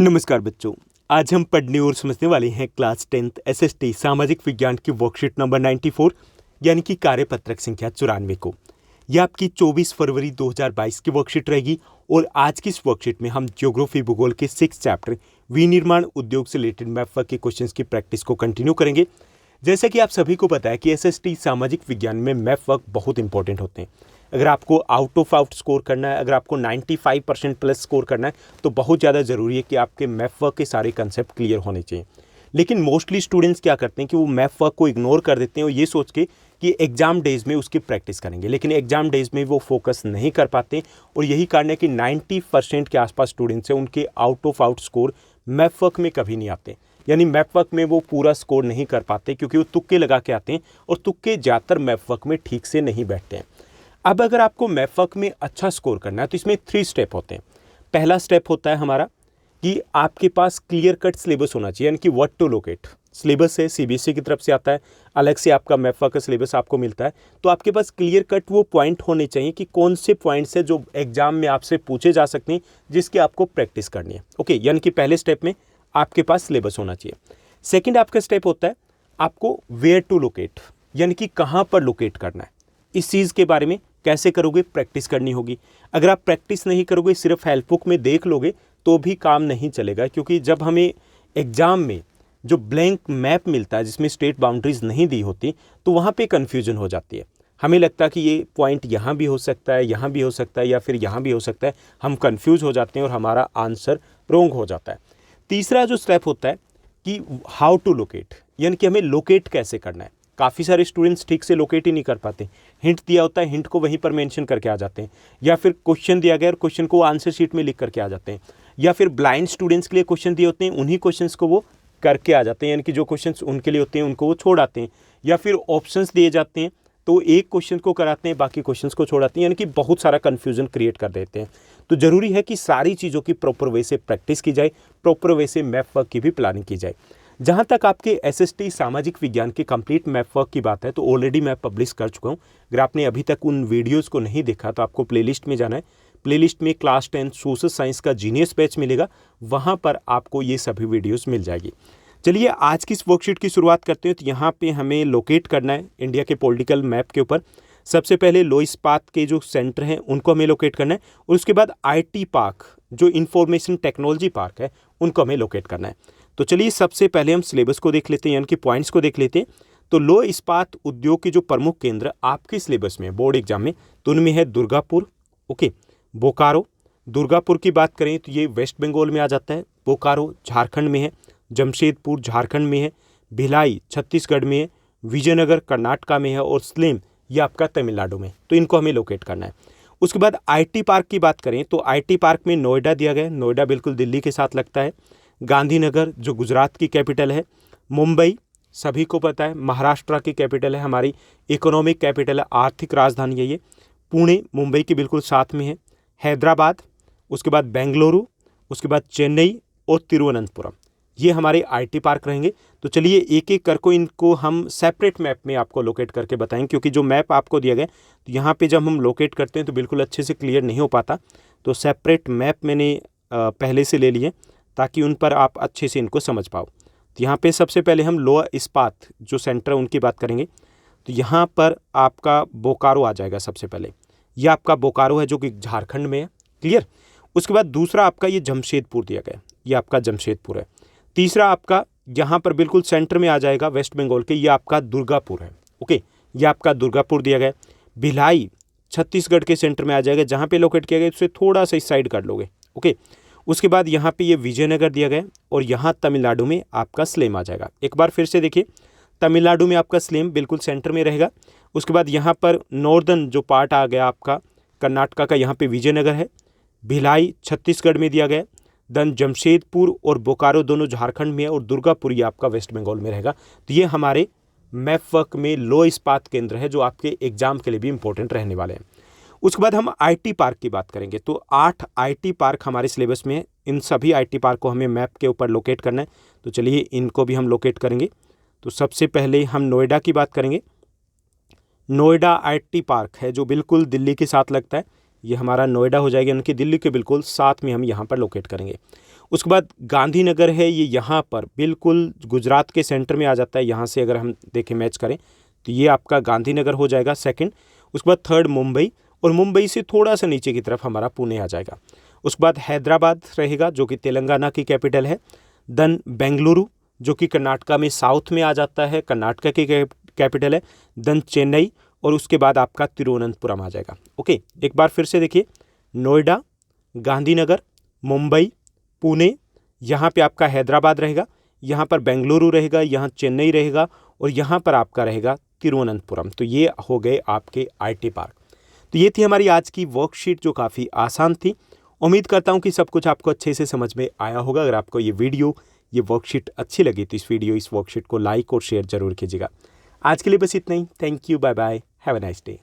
नमस्कार बच्चों। आज हम पढ़ने और समझने वाले हैं क्लास 10th एसएसटी सामाजिक विज्ञान की वर्कशीट नंबर 94 यानी कि कार्यपत्रक संख्या 94 को। यह आपकी 24 फरवरी 2022 की वर्कशीट रहेगी और आज की इस वर्कशीट में हम ज्योग्राफी भूगोल के 6 चैप्टर विनिर्माण उद्योग से रिलेटेड मैप वर्क के क्वेश्चंस की प्रैक्टिस को कंटिन्यू करेंगे। जैसा कि आप सभी को पता है कि एसएसटी सामाजिक विज्ञान में मैप वर्क बहुत इंपॉर्टेंट होते हैं। अगर आपको आउट स्कोर करना है, अगर आपको 95% प्लस स्कोर करना है, तो बहुत ज़्यादा ज़रूरी है कि आपके मैप वर्क के सारे कंसेप्ट क्लियर होने चाहिए। लेकिन मोस्टली स्टूडेंट्स क्या करते हैं कि वो मैप वर्क को इग्नोर कर देते हैं और ये सोच के कि एग्जाम डेज में उसकी प्रैक्टिस करेंगे, लेकिन एग्जाम डेज में वो फोकस नहीं कर पाते। और यही कारण है कि 90% के आसपास स्टूडेंट्स हैं, उनके आउट स्कोर मैप वर्क में कभी नहीं आते, यानी मैप वर्क में वो पूरा स्कोर नहीं कर पाते क्योंकि वो तुक्के लगा के आते हैं और तुक्के ज़्यादातर मैप वर्क में ठीक से नहीं बैठते हैं। अब अगर आपको मैप वर्क में अच्छा स्कोर करना है तो इसमें 3 स्टेप होते हैं। पहला स्टेप होता है हमारा कि आपके पास क्लियर कट सिलेबस होना चाहिए, यानी कि व्हाट टू लोकेट। सिलेबस है सीबीएसई की तरफ से आता है, अलग से आपका मैप वर्क का सिलेबस आपको मिलता है, तो आपके पास क्लियर कट वो पॉइंट होने चाहिए कि कौन से पॉइंट्स है जो एग्जाम में आपसे पूछे जा सकते हैं, जिसकी आपको प्रैक्टिस करनी है। ओके, यानी कि पहले स्टेप में आपके पास सिलेबस होना चाहिए। सेकेंड आपका स्टेप होता है आपको वेयर टू लोकेट, यानी कि कहाँ पर लोकेट करना है। इस चीज़ के बारे में कैसे करोगे, प्रैक्टिस करनी होगी। अगर आप प्रैक्टिस नहीं करोगे, सिर्फ हेल्प बुक में देख लोगे तो भी काम नहीं चलेगा, क्योंकि जब हमें एग्जाम में जो ब्लैंक मैप मिलता है जिसमें स्टेट बाउंड्रीज नहीं दी होती, तो वहाँ पे कन्फ्यूजन हो जाती है। हमें लगता है कि ये पॉइंट यहाँ भी हो सकता है, यहाँ भी हो सकता है, या फिर यहाँ भी हो सकता है। हम कन्फ्यूज हो जाते हैं और हमारा आंसर रॉन्ग हो जाता है। तीसरा जो स्टेप होता है कि हाउ टू लोकेट, यानी कि हमें लोकेट कैसे करना है। काफ़ी सारे स्टूडेंट्स ठीक से लोकेट ही नहीं कर पाते। हिंट दिया होता है, हिंट को वहीं पर मेंशन करके आ जाते हैं, या फिर क्वेश्चन दिया गया और क्वेश्चन को आंसर शीट में लिख करके आ जाते हैं, या फिर ब्लाइंड स्टूडेंट्स के लिए क्वेश्चन दिए होते हैं, उन्हीं क्वेश्चंस को वो करके आ जाते हैं, यानी कि जो क्वेश्चंस उनके लिए होते हैं उनको वो छोड़ आते हैं, या फिर ऑप्शंस दिए जाते हैं तो एक क्वेश्चन को कराते हैं, बाकी क्वेश्चंस को छोड़ाते हैं, यानी कि बहुत सारा कन्फ्यूजन क्रिएट कर देते हैं। तो ज़रूरी है कि सारी चीज़ों की प्रॉपर वे से प्रैक्टिस की जाए, प्रॉपर वे से मैप वर्क की भी प्लानिंग की जाए। जहाँ तक आपके एसएसटी सामाजिक विज्ञान के कंप्लीट मैप वर्क की बात है तो ऑलरेडी मैं पब्लिश कर चुका हूँ। अगर आपने अभी तक उन वीडियोस को नहीं देखा तो आपको प्लेलिस्ट में जाना है। प्लेलिस्ट में क्लास 10 सोशल साइंस का जीनियस बैच मिलेगा, वहाँ पर आपको ये सभी वीडियोस मिल जाएगी। चलिए आज की इस वर्कशीट की शुरुआत करते हैं। तो यहाँ पे हमें लोकेट करना है इंडिया के पॉलिटिकल मैप के ऊपर। सबसे पहले लो इस्पात के जो सेंटर हैं उनको हमें लोकेट करना है, और उसके बाद IT पार्क जो इंफॉर्मेशन टेक्नोलॉजी पार्क है उनको हमें लोकेट करना है। तो चलिए सबसे पहले हम सिलेबस को देख लेते हैं, यानी कि पॉइंट्स को देख लेते हैं। तो लो इस्पात उद्योग के जो प्रमुख केंद्र आपके सिलेबस में बोर्ड एग्जाम में, तो उनमें है दुर्गापुर, ओके, बोकारो। दुर्गापुर की बात करें तो ये वेस्ट बंगाल में आ जाता है, बोकारो झारखंड में है, जमशेदपुर झारखंड में है, भिलाई छत्तीसगढ़ में है, विजयनगर कर्नाटका में है, और स्लेम ये आपका तमिलनाडु में। तो इनको हमें लोकेट करना है। उसके बाद IT पार्क की बात करें तो IT पार्क में नोएडा दिया गया है, नोएडा बिल्कुल दिल्ली के साथ लगता है। गांधीनगर जो गुजरात की कैपिटल है, मुंबई सभी को पता है महाराष्ट्र की कैपिटल है, हमारी इकोनॉमिक कैपिटल है, आर्थिक राजधानी है ये। पुणे मुंबई के बिल्कुल साथ में है, हैदराबाद, उसके बाद बेंगलुरु, उसके बाद चेन्नई और तिरुवनंतपुरम, ये हमारे IT पार्क रहेंगे। तो चलिए एक एक करके इनको हम सेपरेट मैप में आपको लोकेट करके बताएंगे, क्योंकि जो मैप आपको दिया गया तो यहाँ पे जब हम लोकेट करते हैं तो बिल्कुल अच्छे से क्लियर नहीं हो पाता। तो सेपरेट मैप मैंने पहले से ले लिए ताकि उन पर आप अच्छे से इनको समझ पाओ। तो यहाँ पे सबसे पहले हम लोअर इस्पात जो सेंटर है उनकी बात करेंगे। तो यहाँ पर आपका बोकारो आ जाएगा सबसे पहले, ये आपका बोकारो है जो कि झारखंड में है, क्लियर। उसके बाद दूसरा आपका ये जमशेदपुर दिया गया, ये आपका जमशेदपुर है। तीसरा आपका यहाँ पर बिल्कुल सेंटर में आ जाएगा वेस्ट बंगाल के, ये आपका दुर्गापुर है, ओके, ये आपका दुर्गापुर दिया गया। भिलाई छत्तीसगढ़ के सेंटर में आ जाएगा, जहाँ पे लोकेट किया गया उससे थोड़ा सा इस साइड कर लोगे, ओके। उसके बाद यहाँ पे ये विजयनगर दिया गया, और यहाँ तमिलनाडु में आपका स्लेम आ जाएगा। एक बार फिर से देखिए, तमिलनाडु में आपका स्लेम बिल्कुल सेंटर में रहेगा। उसके बाद यहाँ पर नॉर्दर्न जो पार्ट आ गया आपका कर्नाटका का, यहाँ पे विजयनगर है। भिलाई छत्तीसगढ़ में दिया गया, देन जमशेदपुर और बोकारो दोनों झारखंड में है, और दुर्गापुर ये आपका वेस्ट बंगाल में रहेगा। तो ये हमारे मैप वर्क में लो इस्पात केंद्र है जो आपके एग्जाम के लिए भी इंपॉर्टेंट रहने वाले हैं। उसके बाद हम IT पार्क की बात करेंगे। तो 8 IT पार्क हमारे सिलेबस में है, इन सभी IT पार्क को हमें मैप के ऊपर लोकेट करना है। तो चलिए इनको भी हम लोकेट करेंगे। तो सबसे पहले हम नोएडा की बात करेंगे। नोएडा IT पार्क है जो बिल्कुल दिल्ली के साथ लगता है, ये हमारा नोएडा हो जाएगा, उनकी दिल्ली के बिल्कुल साथ में हम यहाँ पर लोकेट करेंगे। उसके बाद गांधीनगर है, ये यहाँ पर बिल्कुल गुजरात के सेंटर में आ जाता है। यहाँ से अगर हम देखें मैच करें तो ये आपका गांधीनगर हो जाएगा सेकंड। उसके बाद थर्ड मुंबई, और मुंबई से थोड़ा सा नीचे की तरफ हमारा पुणे आ जाएगा। उसके बाद हैदराबाद रहेगा जो कि तेलंगाना की कैपिटल है। देन बेंगलुरु जो कि कर्नाटका में साउथ में आ जाता है, कर्नाटका की कैपिटल है। देन चेन्नई, और उसके बाद आपका तिरुवनंतपुरम आ जाएगा। ओके, एक बार फिर से देखिए, नोएडा, गांधीनगर, मुंबई, पुणे, यहाँ पे आपका हैदराबाद रहेगा, यहाँ पर बेंगलुरु रहेगा, यहाँ चेन्नई रहेगा, और यहाँ पर आपका रहेगा तिरुवनंतपुरम। तो ये हो गए आपके आईटी पार्क। तो ये थी हमारी आज की वर्कशीट जो काफ़ी आसान थी। उम्मीद करता हूँ कि सब कुछ आपको अच्छे से समझ में आया होगा। अगर आपको ये वीडियो, ये वर्कशीट अच्छी लगी तो इस वर्कशीट को लाइक और शेयर जरूर कीजिएगा। आज के लिए बस इतना ही। Thank you, bye bye, have a nice day.